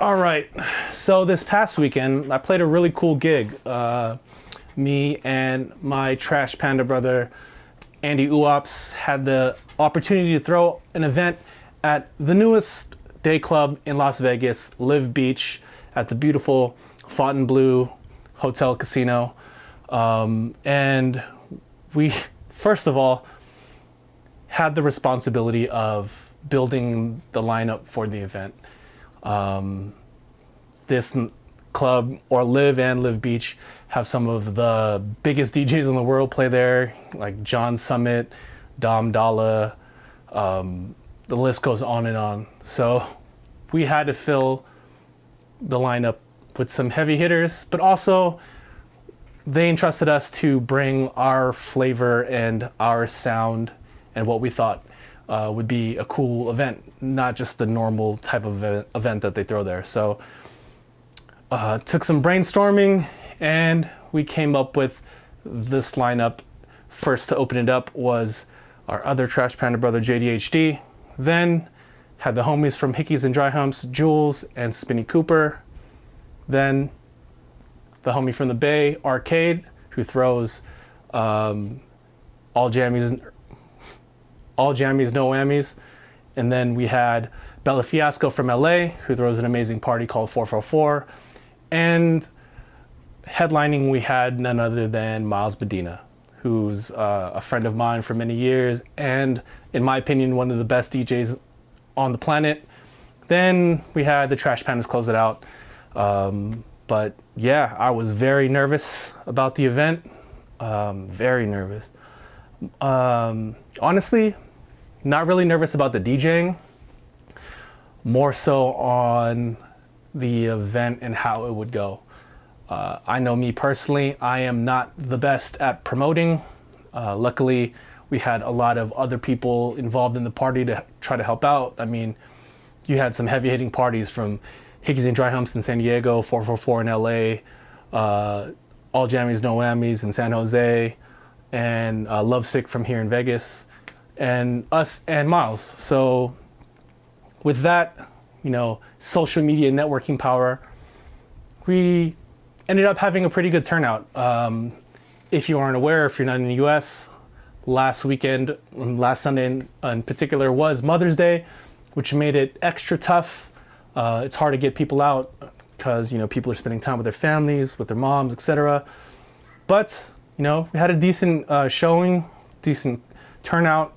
All right. So this past weekend, I played a really cool gig. Me and my Trash Panda brother, Andy Uops, had the opportunity to throw an event at the newest day club in Las Vegas, Live Beach, at the beautiful Fontainebleau Hotel Casino. And we, first of all, had the responsibility of building the lineup for the event. This club, or Live and Live Beach, have some of the biggest DJs in the world play there, like John Summit, Dom Dalla. The list goes on and on. So we had to fill the lineup with some heavy hitters, but also they entrusted us to bring our flavor and our sound and what we thought would be a cool event, not just the normal type of event that they throw there. So took some brainstorming and we came up with this lineup. First to open it up was our other Trash Panda brother, JDHD. Then had the homies from Hickeys and Dry Humps, Jules and Spinny Cooper. Then the homie from the Bay, Arcade, who throws all jammies, no whammies. And then we had Bella Fiasco from LA, who throws an amazing party called 444. And headlining, we had none other than Miles Medina, who's a friend of mine for many years, and in my opinion, one of the best DJs on the planet. Then we had the Trash Pandas close it out. But yeah, I was very nervous about the event. Very nervous. Honestly, not really nervous about the DJing, more so on the event and how it would go. I know me personally, I am not the best at promoting. Luckily, we had a lot of other people involved in the party to try to help out. I mean, you had some heavy hitting parties from Hickeys and Dry Humps in San Diego, 444 in LA, All Jammies No Whammies in San Jose, and Lovesick from here in Vegas, and us and Miles. So with that, social media networking power, we ended up having a pretty good turnout. If you aren't aware, if you're not in the US, last Sunday in particular was Mother's Day, which made it extra tough. It's hard to get people out because people are spending time with their families, with their moms, etc. But we had a decent showing, decent turnout.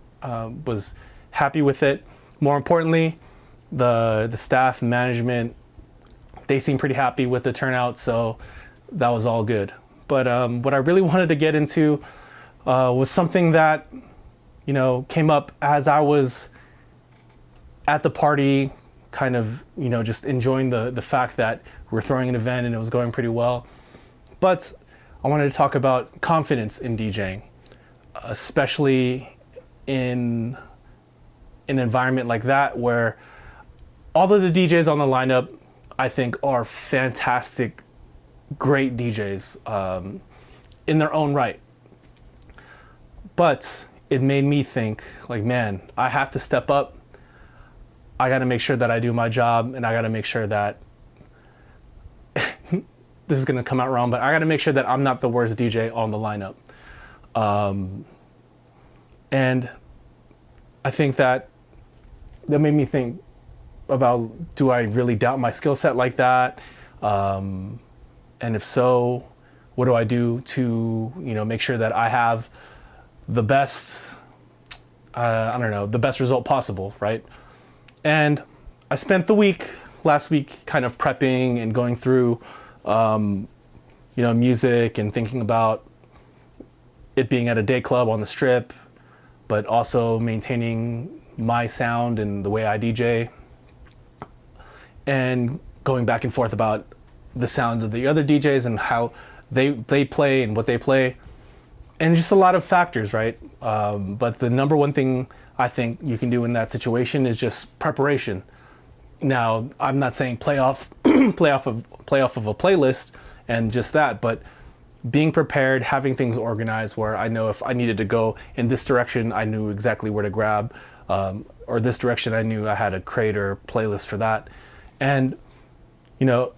Was happy with it. More importantly, the staff, management, they seemed pretty happy with the turnout, so that was all good. But what I really wanted to get into was something that came up as I was at the party, kind of just enjoying the fact that we're throwing an event and it was going pretty well. But I wanted to talk about confidence in DJing, especially in an environment like that where all of the DJs on the lineup, I think, are fantastic, great DJs in their own right. But it made me think, like, man, I have to step up. I got to make sure that I do my job, and I got to make sure that this is going to come out wrong, but I got to make sure that I'm not the worst DJ on the lineup. And I think that made me think about, do I really doubt my skill set like that? And if so, what do I do to, make sure that I have the best, the best result possible, right? And I spent the last week kind of prepping and going through, music and thinking about it being at a day club on the Strip, but also maintaining my sound and the way I DJ, and going back and forth about the sound of the other DJs and how they play and what they play, and just a lot of factors, right? But the number one thing I think you can do in that situation is just preparation. Now, I'm not saying play off of a playlist and just that, but being prepared, having things organized where I know if I needed to go in this direction, I knew exactly where to grab, or this direction, I knew I had a crate or playlist for that. And you know,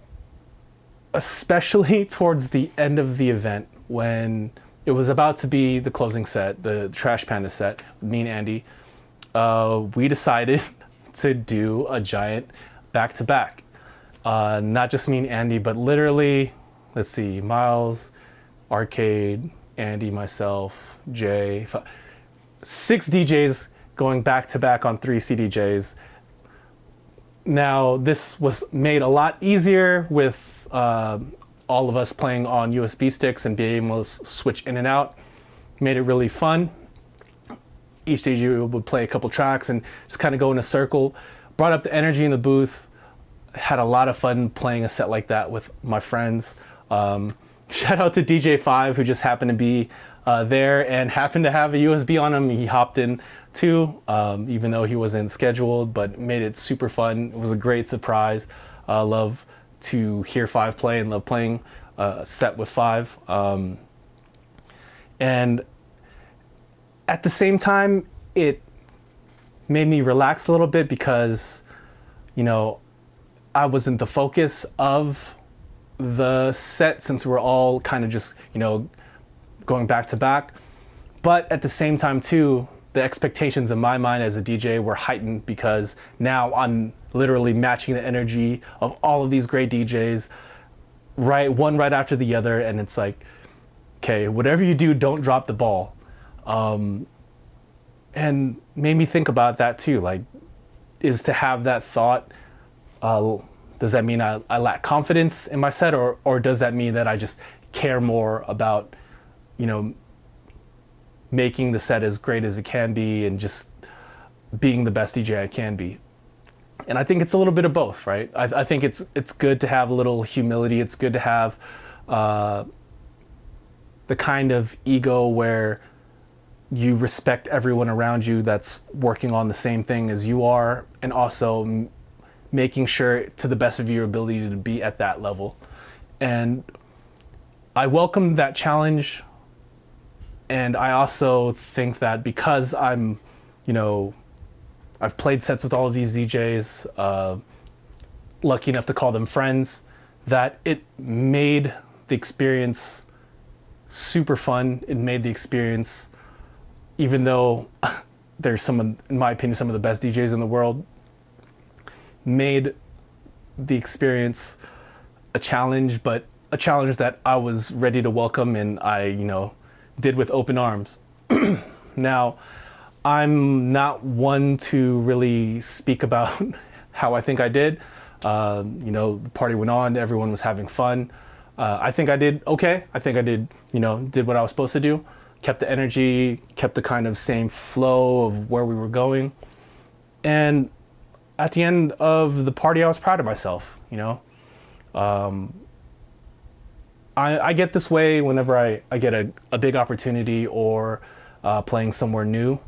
especially towards the end of the event when it was about to be the closing set, the Trash Panda set, me and Andy, we decided to do a giant back-to-back. Not just me and Andy, but literally, let's see, Miles, Arcade, Andy, myself, Jay, 6 DJs going back-to-back on 3 CDJs. Now, this was made a lot easier with all of us playing on USB sticks and being able to switch in and out. Made it really fun. Each DJ would play a couple tracks and just kind of go in a circle. Brought up the energy in the booth. Had a lot of fun playing a set like that with my friends. Shout out to DJ5 who just happened to be there and happened to have a USB on him. He hopped in too, even though he wasn't scheduled, but made it super fun. It was a great surprise. Love to hear 5 play and love playing a set with 5. And at the same time, it made me relax a little bit because, you know, I wasn't the focus of the set since we're all kind of just, you know, going back to back. But at the same time too, the expectations in my mind as a DJ were heightened because now I'm literally matching the energy of all of these great DJs, one right after the other, and it's like, okay, whatever you do, don't drop the ball. And made me think about that too, like, is to have that thought, does that mean I lack confidence in my set, or does that mean that I just care more about, you know, making the set as great as it can be and just being the best DJ I can be? And I think it's a little bit of both, right? I think it's good to have a little humility. It's good to have the kind of ego where you respect everyone around you that's working on the same thing as you are, and also making sure to the best of your ability to be at that level. And I welcome that challenge. And I also think that because I'm, you know, I've played sets with all of these DJs, lucky enough to call them friends, that it made the experience super fun. It made the experience, even though there's in my opinion, some of the best DJs in the world, made the experience a challenge, but a challenge that I was ready to welcome and I, you know, did with open arms. Now, I'm not one to really speak about how I think I did. You know, the party went on, everyone was having fun. I think I did okay. I think I did, you know, did what I was supposed to do. Kept the energy, kept the kind of same flow of where we were going. And at the end of the party, I was proud of myself, you know. I get this way whenever I get a big opportunity or playing somewhere new.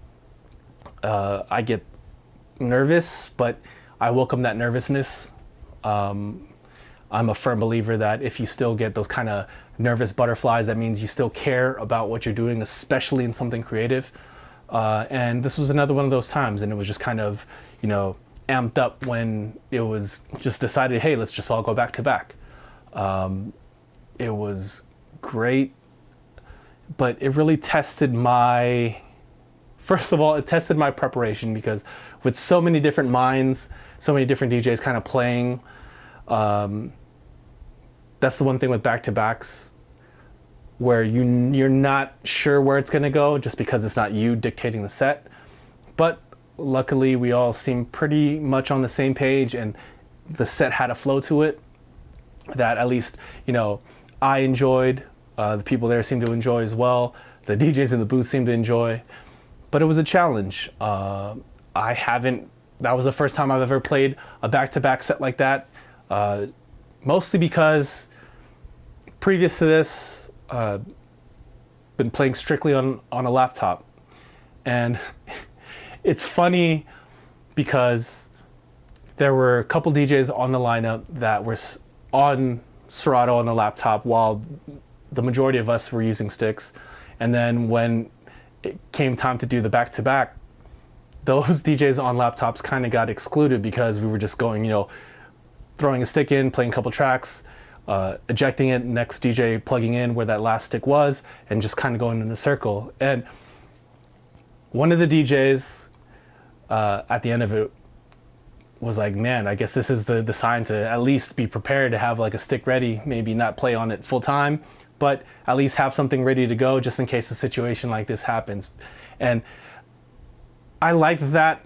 I get nervous, but I welcome that nervousness. I'm a firm believer that if you still get those kind of nervous butterflies, that means you still care about what you're doing, especially in something creative. And this was another one of those times, and it was just kind of, you know, amped up when it was just decided, hey, let's just all go back to back. It was great, but it really tested first of all, it tested my preparation, because with so many different minds, so many different DJs kind of playing, that's the one thing with back-to-backs, where you're not sure where it's going to go just because it's not you dictating the set. But luckily, we all seemed pretty much on the same page, and the set had a flow to it that at least, you know, I enjoyed, the people there seemed to enjoy as well, the DJs in the booth seemed to enjoy, but it was a challenge. That was the first time I've ever played a back-to-back set like that, mostly because previous to this, been playing strictly on a laptop. And it's funny because there were a couple DJs on the lineup that were on Serato on a laptop while the majority of us were using sticks. And then when it came time to do the back-to-back, those DJs on laptops kind of got excluded because we were just going, you know, throwing a stick in, playing a couple tracks, ejecting it, next DJ plugging in where that last stick was, and just kind of going in a circle. And one of the DJs at the end of it was like, man, I guess this is the sign to at least be prepared to have like a stick ready, maybe not play on it full time, but at least have something ready to go just in case a situation like this happens. And I like that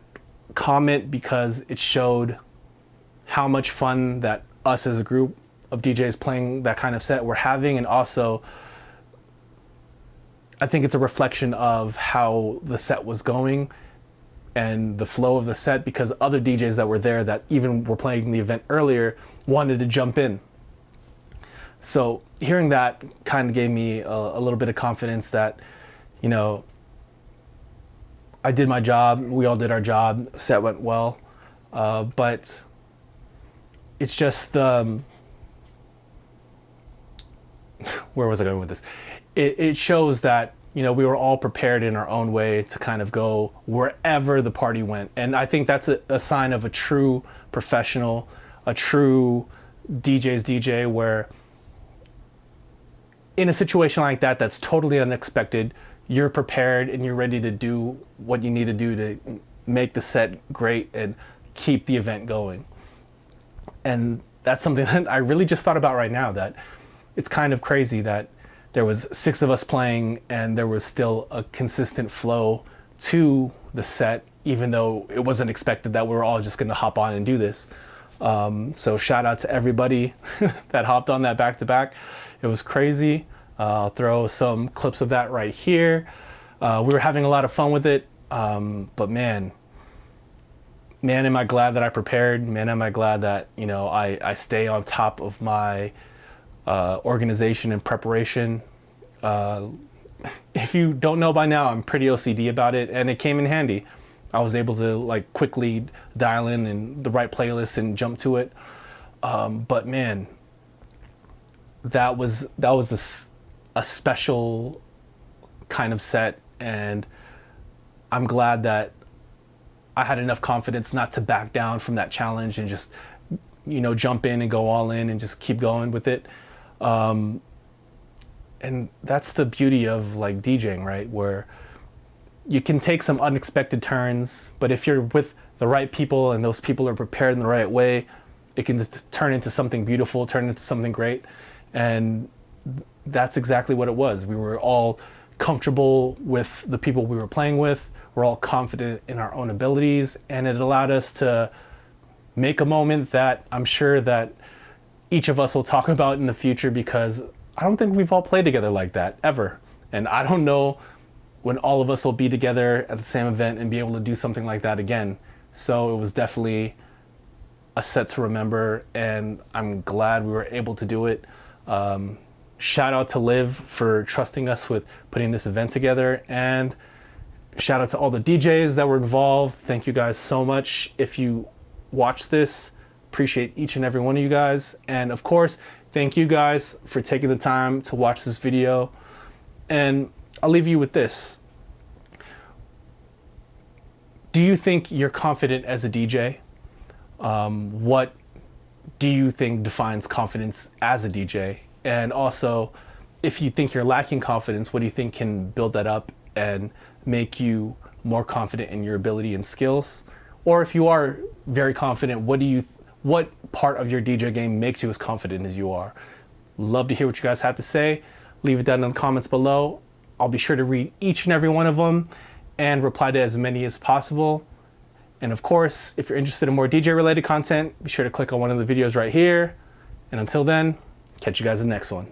comment because it showed how much fun that us as a group of DJs playing that kind of set we're having, and also I think it's a reflection of how the set was going and the flow of the set, because other DJs that were there that even were playing the event earlier wanted to jump in. So hearing that kind of gave me a little bit of confidence that, you know, I did my job, we all did our job, set went well, but it's just, where was I going with this? It shows that, you know, we were all prepared in our own way to kind of go wherever the party went. And I think that's a sign of a true professional, a true DJ's DJ, where in a situation like that, that's totally unexpected, you're prepared and you're ready to do what you need to do to make the set great and keep the event going. And that's something that I really just thought about right now, that it's kind of crazy that there was 6 of us playing and there was still a consistent flow to the set, even though it wasn't expected that we were all just going to hop on and do this. So shout out to everybody that hopped on that back to back. It was crazy. I'll throw some clips of that right here. We were having a lot of fun with it. But man, am I glad that I prepared. Man, am I glad that, you know, I stay on top of my organization and preparation. If you don't know by now, I'm pretty OCD about it, and it came in handy. I was able to like quickly dial in the right playlist and jump to it. But man, that was a special kind of set, and I'm glad that I had enough confidence not to back down from that challenge and just, you know, jump in and go all in and just keep going with it. And that's the beauty of like DJing, right? Where you can take some unexpected turns, but if you're with the right people and those people are prepared in the right way, it can just turn into something beautiful, turn into something great. And that's exactly what it was. We were all comfortable with the people we were playing with. We're all confident in our own abilities, and it allowed us to make a moment that I'm sure that each of us will talk about in the future, because I don't think we've all played together like that ever. And I don't know when all of us will be together at the same event and be able to do something like that again. So it was definitely a set to remember, and I'm glad we were able to do it. Shout out to Liv for trusting us with putting this event together, and shout out to all the DJs that were involved. Thank you guys so much. If you watch this, appreciate each and every one of you guys. And of course, thank you guys for taking the time to watch this video. And I'll leave you with this. Do you think you're confident as a DJ? What do you think defines confidence as a DJ? And also, if you think you're lacking confidence, what do you think can build that up and make you more confident in your ability and skills? Or if you are very confident, what part of your DJ game makes you as confident as you are? Love to hear what you guys have to say. Leave it down in the comments below. I'll be sure to read each and every one of them and reply to as many as possible. And of course, if you're interested in more DJ related content, be sure to click on one of the videos right here. And until then, catch you guys in the next one.